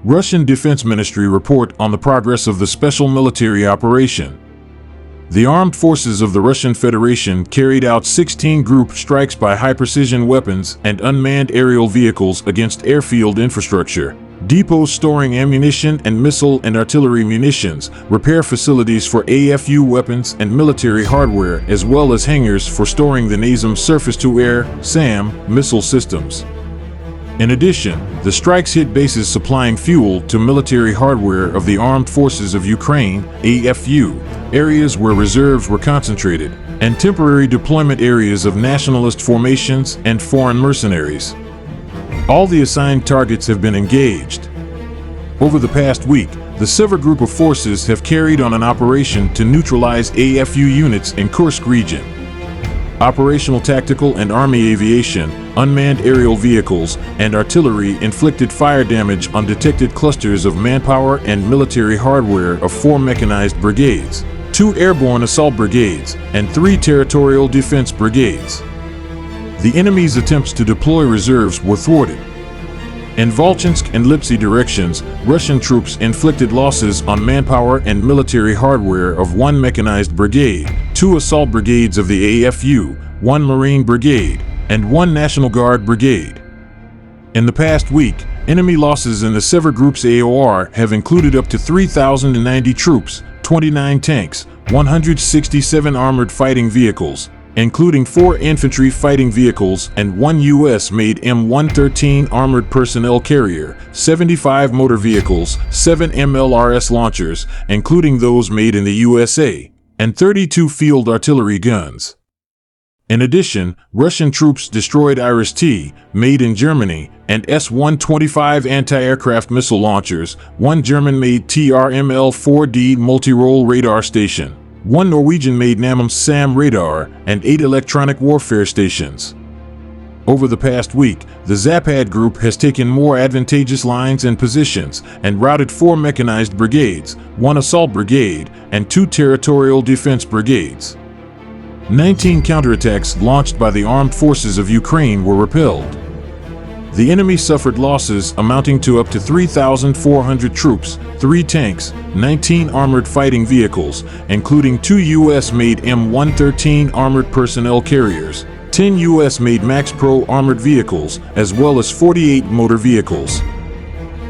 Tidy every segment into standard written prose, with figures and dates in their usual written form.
Russian Defense Ministry report on the progress of the special military operation. The armed forces of the Russian Federation carried out 16 group strikes by high-precision weapons and unmanned aerial vehicles against airfield infrastructure, depots storing ammunition and missile and artillery munitions, repair facilities for AFU weapons and military hardware, as well as hangars for storing the NASAMS surface-to-air (SAM) missile systems. In addition, the strikes hit bases supplying fuel to military hardware of the Armed Forces of Ukraine (AFU), areas where reserves were concentrated, and temporary deployment areas of nationalist formations and foreign mercenaries. All the assigned targets have been engaged. Over the past week, the Sever group of forces have carried on an operation to neutralize AFU units in Kursk region. Operational tactical and army aviation, unmanned aerial vehicles, and artillery inflicted fire damage on detected clusters of manpower and military hardware of 4 mechanized brigades, 2 airborne assault brigades, and 3 territorial defense brigades. The enemy's attempts to deploy reserves were thwarted. In Volchansk and Lipsy directions, Russian troops inflicted losses on manpower and military hardware of 1 mechanized brigade, 2 assault brigades of the AFU, 1 Marine brigade, and 1 National Guard brigade. In the past week, enemy losses in the Sever Group's AOR have included up to 3,090 troops, 29 tanks, 167 armored fighting vehicles, including 4 infantry fighting vehicles and 1 U.S.-made M113 armored personnel carrier, 75 motor vehicles, 7 MLRS launchers, including those made in the USA, and 32 field artillery guns. In addition, Russian troops destroyed Iris-T, made in Germany, and S-125 anti-aircraft missile launchers, 1 German-made TRML-4D multi-role radar station, 1 Norwegian-made NASAMS SAM radar, and 8 electronic warfare stations. Over the past week, the Zapad group has taken more advantageous lines and positions and routed 4 mechanized brigades, 1 assault brigade, and 2 territorial defense brigades. 19 counterattacks launched by the armed forces of Ukraine were repelled. The enemy suffered losses amounting to up to 3,400 troops, 3 tanks, 19 armored fighting vehicles, including 2 U.S.-made M113 armored personnel carriers, 10 U.S.-made Max Pro armored vehicles, as well as 48 motor vehicles.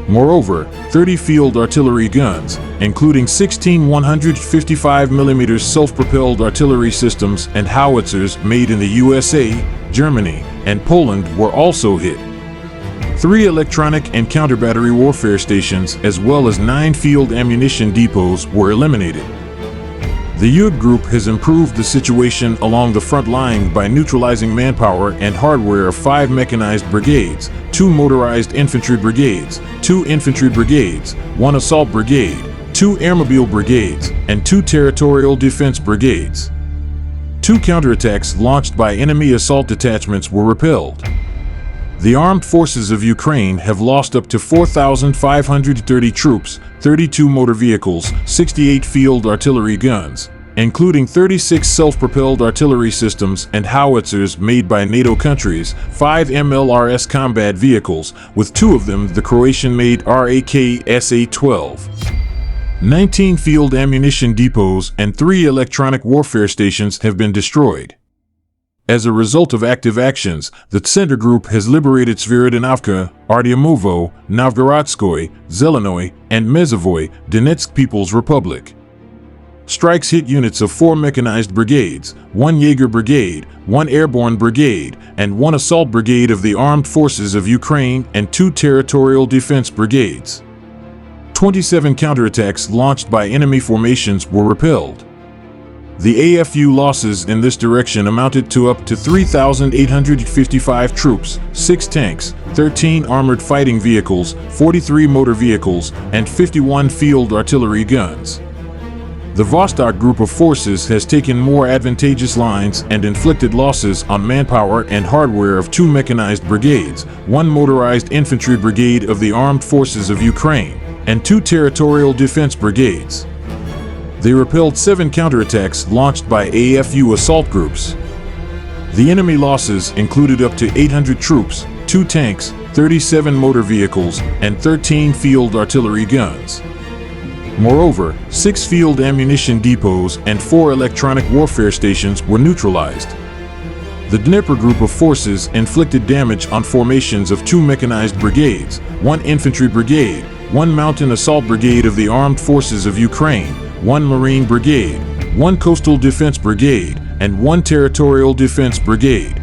Moreover, 30 field artillery guns, including 16 155mm self-propelled artillery systems and howitzers made in the USA, Germany, and Poland were also hit. 3 electronic and counter-battery warfare stations as well as 9 field ammunition depots were eliminated. The Yud group has improved the situation along the front line by neutralizing manpower and hardware of 5 mechanized brigades, 2 motorized infantry brigades, 2 infantry brigades, 1 assault brigade, 2 airmobile brigades, and 2 territorial defense brigades. 2 counterattacks launched by enemy assault detachments were repelled. The armed forces of Ukraine have lost up to 4,530 troops, 32 motor vehicles, 68 field artillery guns, including 36 self-propelled artillery systems and howitzers made by NATO countries, 5 MLRS combat vehicles, with 2 of them the Croatian-made RAK SA-12. 19 field ammunition depots and 3 electronic warfare stations have been destroyed. As a result of active actions, the Center Group has liberated Sverdlovka, Artyomovo, Novgorodskoye, Zelenoy, and Mezovoy, Donetsk People's Republic. Strikes hit units of 4 mechanized brigades, 1 Jaeger brigade, 1 airborne brigade, and 1 assault brigade of the Armed Forces of Ukraine and 2 territorial defense brigades. 27 counterattacks launched by enemy formations were repelled. The AFU losses in this direction amounted to up to 3,855 troops, 6 tanks, 13 armored fighting vehicles, 43 motor vehicles, and 51 field artillery guns. The Vostok group of forces has taken more advantageous lines and inflicted losses on manpower and hardware of 2 mechanized brigades, 1 motorized infantry brigade of the Armed Forces of Ukraine, and 2 territorial defense brigades. They repelled 7 counterattacks launched by AFU assault groups. The enemy losses included up to 800 troops, 2 tanks, 37 motor vehicles, and 13 field artillery guns. Moreover, 6 field ammunition depots and 4 electronic warfare stations were neutralized. The Dnieper group of forces inflicted damage on formations of 2 mechanized brigades, 1 infantry brigade, 1 mountain assault brigade of the armed forces of Ukraine, 1 marine brigade, 1 coastal defense brigade, and 1 territorial defense brigade.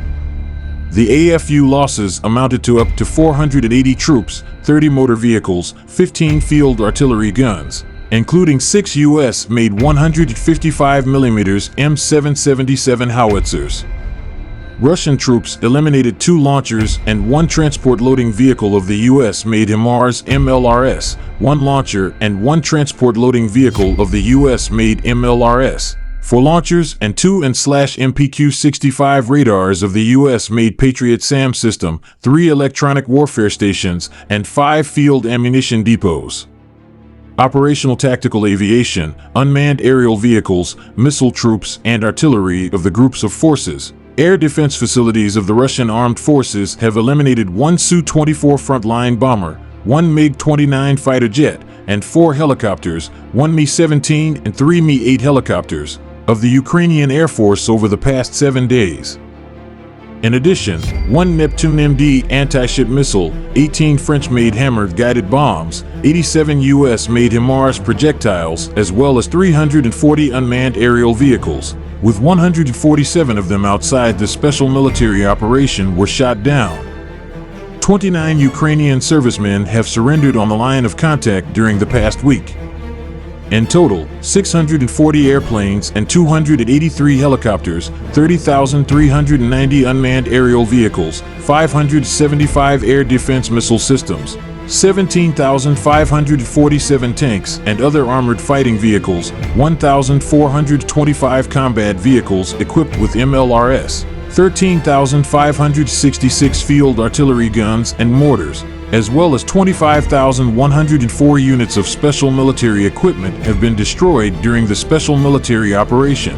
The AFU losses amounted to up to 480 troops, 30 motor vehicles, 15 field artillery guns, including 6 U.S.-made 155mm M777 howitzers. Russian troops eliminated 2 launchers and 1 transport loading vehicle of the U.S.-made HIMARS MLRS, 1 launcher and 1 transport loading vehicle of the U.S.-made MLRS, 4 launchers and 2 MPQ-65 radars of the U.S.-made Patriot SAM system, 3 electronic warfare stations, and 5 field ammunition depots. Operational tactical aviation, unmanned aerial vehicles, missile troops, and artillery of the groups of forces. Air defense facilities of the Russian armed forces have eliminated 1 Su-24 frontline bomber, 1 MiG-29 fighter jet, and 4 helicopters, 1 Mi-17 and 3 Mi-8 helicopters, of the Ukrainian Air Force over the past 7 days. In addition, 1 Neptune MD anti-ship missile, 18 French-made hammered guided bombs, 87 U.S.-made HIMARS projectiles, as well as 340 unmanned aerial vehicles, with 147 of them outside the special military operation, were shot down. 29 Ukrainian servicemen have surrendered on the line of contact during the past week. In total, 640 airplanes and 283 helicopters, 30,390 unmanned aerial vehicles, 575 air defense missile systems, 17,547 tanks and other armored fighting vehicles, 1,425 combat vehicles equipped with MLRS, 13,566 field artillery guns and mortars, as well as 25,104 units of special military equipment have been destroyed during the special military operation.